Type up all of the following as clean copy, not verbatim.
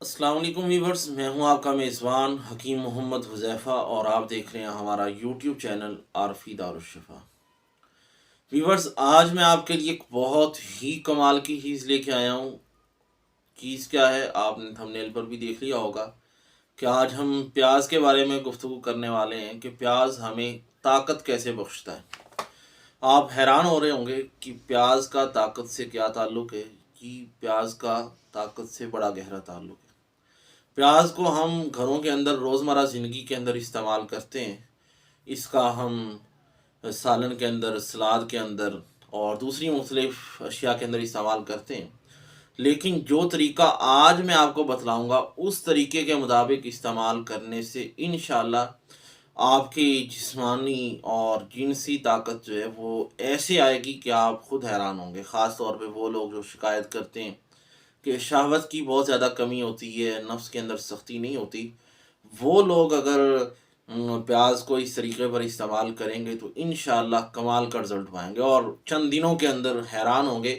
अस्सलाम वालेकुम वीवर्स, मैं हूं आपका मेज़बान हकीम मोहम्मद हुज़ैफ़ा और आप देख रहे हैं हमारा यूट्यूब चैनल आरफी दारुश्शफ़ा। वीवर्स, आज मैं आपके लिए एक बहुत ही कमाल की चीज़ लेके आया हूं। चीज़ क्या है आपने थंबनेल पर भी देख लिया होगा कि आज हम प्याज के बारे में गुफ्तगू करने वाले हैं कि प्याज हमें ताकत कैसे बख्शता है। आप हैरान हो रहे होंगे कि प्याज का ताकत से क्या ताल्लुक़ है। कि प्याज का ताकत से बड़ा गहरा ताल्लुक़ है। प्याज को हम घरों के अंदर रोज़मर्रा ज़िंदगी के अंदर इस्तेमाल करते हैं। इसका हम सालन के अंदर, सलाद के अंदर और दूसरी मुख्तलिफ़ अशिया के अंदर इस्तेमाल करते हैं। लेकिन जो तरीका आज मैं आपको बतलाऊँगा, उस तरीके के मुताबिक इस्तेमाल करने से इंशाअल्लाह आपकी जिस्मानी और जिनसी ताकत जो है वो ऐसे आएगी कि आप खुद हैरान होंगे। ख़ास तौर पे वो लोग जो शिकायत करते हैं कि शहवत की बहुत ज़्यादा कमी होती है, नफ्स के अंदर सख्ती नहीं होती। वो लोग अगर प्याज को इस तरीके पर इस्तेमाल करेंगे तो इंशाअल्लाह कमाल का रिज़ल्ट पाएँगे और चंद दिनों के अंदर हैरान होंगे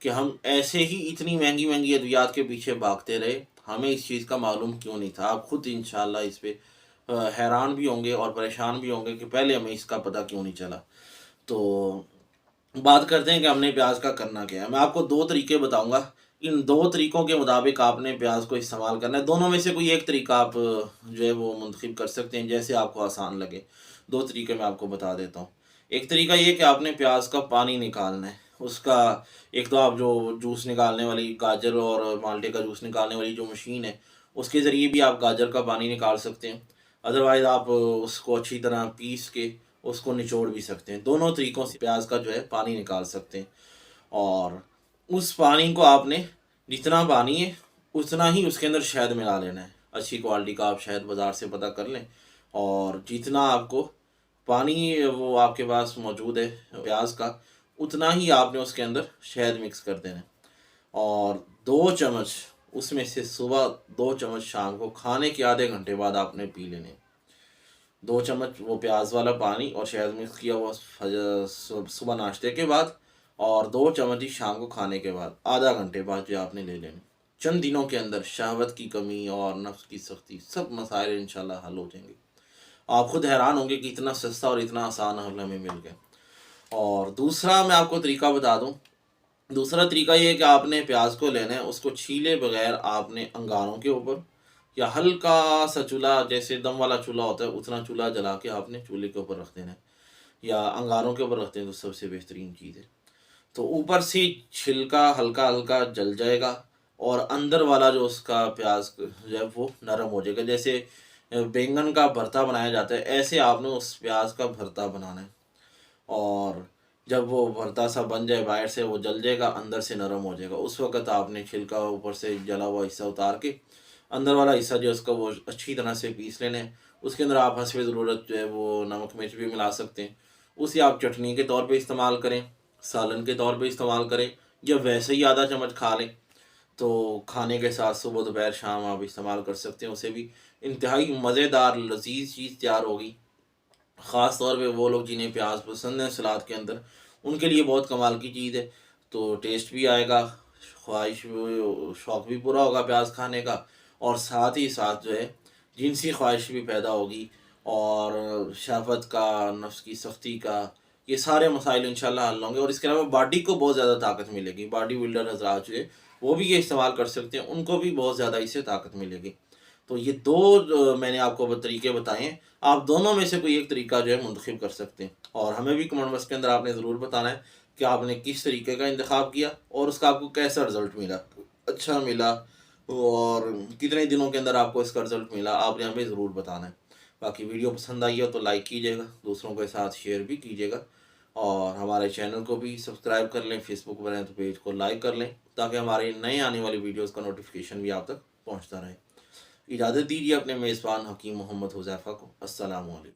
कि हम ऐसे ही इतनी महँगी-महँगी अद्वियात के पीछे भागते रहे, हमें इस चीज़ का मालूम क्यों नहीं था। आप खुद इंशाअल्लाह इस पे हैरान भी होंगे और परेशान भी होंगे कि पहले हमें इसका पता क्यों नहीं चला। तो बात करते हैं कि हमने प्याज का करना क्या है। मैं आपको 2 तरीके बताऊँगा। इन 2 तरीकों के मुताबिक आपने प्याज को इस्तेमाल करना है। दोनों में से कोई एक तरीका आप जो है वो मुंतखब कर सकते हैं, जैसे आपको आसान लगे। 2 तरीके मैं आपको बता देता हूँ। एक तरीका ये कि आपने प्याज का पानी निकालना है। उसका एक तो आप जो जूस निकालने वाली गाजर और माल्टे का जूस निकालने वाली जो मशीन है, उसके ज़रिए भी आप गाजर का पानी निकाल सकते हैं। अदरवाइज़ आप उसको अच्छी तरह पीस के उसको निचोड़ भी सकते हैं। दोनों तरीकों से प्याज का जो है पानी निकाल सकते हैं। और उस पानी को आपने जितना पानी है उतना ही उसके अंदर शहद मिला लेना है। अच्छी क्वालिटी का आप शहद बाज़ार से पता कर लें और जितना आपको पानी वो आपके पास मौजूद है प्याज का, उतना ही आपने उसके अंदर शहद मिक्स कर देना है। और 2 चम्मच उसमें से सुबह, 2 चम्मच शाम को, खाने के आधे घंटे बाद आपने पी लेने हैं। 2 चम्मच वो प्याज वाला पानी और शहद मिक्स किया हुआ सुबह नाश्ते के बाद और 2 चम्मच ही शाम को खाने के बाद, आधा घंटे बाद जो आपने ले लेने। चंद दिनों के अंदर शहवत की कमी और नफ्स की सख्ती सब मसाइल इंशाल्लाह हल हो जाएंगे। आप खुद हैरान होंगे कि इतना सस्ता और इतना आसान हल हमें मिल गया। और दूसरा मैं आपको तरीका बता दूं। दूसरा तरीका ये है कि आपने प्याज को लेना है, उसको छीले बगैर आपने अंगारों के ऊपर या हल्का सा चूल्हा, जैसे दम वाला चूल्हा होता है उतना चूल्हा जला के आपने चूल्हे के ऊपर रख देना है, या अंगारों के ऊपर रखते हैं तो सबसे बेहतरीन चीज़ है। तो ऊपर से छिलका हल्का हल्का जल जाएगा और अंदर वाला जो उसका प्याज जो है वो नरम हो जाएगा। जैसे बैंगन का भरता बनाया जाता है, ऐसे आपने उस प्याज का भरता बनाना है। और जब वो भरता सा बन जाए, बाहर से वो जल जाएगा, अंदर से नरम हो जाएगा। उस वक़्त आपने छिलका ऊपर से जला हुआ हिस्सा उतार के अंदर वाला हिस्सा जो है उसका वो अच्छी तरह से पीस लेना है। उसके अंदर आप हस्बे ज़रूरत जो है वो नमक मिर्च भी मिला सकते हैं। उसे आप चटनी के तौर पे इस्तेमाल करें, सालन के तौर पे इस्तेमाल करें, या वैसे ही आधा चम्मच खा लें तो खाने के साथ सुबह दोपहर शाम आप इस्तेमाल कर सकते हैं। उसे भी इंतहाई मज़ेदार लज़ीज़ चीज़ तैयार होगी। ख़ास तौर पे वो लोग जिन्हें प्याज पसंद है सलाद के अंदर, उनके लिए बहुत कमाल की चीज़ है। तो टेस्ट भी आएगा, ख्वाहिश भी, शौक़ भी पूरा होगा प्याज खाने का, और साथ ही साथ जो है जिनसी ख्वाहिश भी पैदा होगी और शहवत का, नफ्स की सख्ती का, ये सारे मसाइल इंशाल्लाह हल होंगे। और इसके अलावा बॉडी को बहुत ज़्यादा ताकत मिलेगी। बॉडी बिल्डर हज़रात जो है वो भी ये इस्तेमाल कर सकते हैं, उनको भी बहुत ज़्यादा इससे ताकत मिलेगी। तो ये 2 जो मैंने आपको तरीके बताए हैं, आप दोनों में से कोई एक तरीका जो है मुंतखब कर सकते हैं। और हमें भी कमेंट बॉक्स के अंदर आपने ज़रूर बताना है कि आपने किस तरीके का इंतखाब किया और उसका आपको कैसा रिज़ल्ट मिला। अच्छा मिला और कितने दिनों के अंदर आपको इसका रिज़ल्ट मिला, आपने हमें ज़रूर बताना है। बाकी वीडियो पसंद आई हो तो लाइक कीजिएगा, दूसरों के साथ शेयर भी कीजिएगा और हमारे चैनल को भी सब्सक्राइब कर लें। फेसबुक पर हैं तो पेज को लाइक कर लें ताकि हमारे नए आने वाली वीडियोज़ का नोटिफिकेशन भी आप तक पहुँचता रहे। इजाज़त दीजिए अपने मेज़बान हकीम मोहम्मद हुज़ैफ़ा को। अस्सलामु अलैकुम।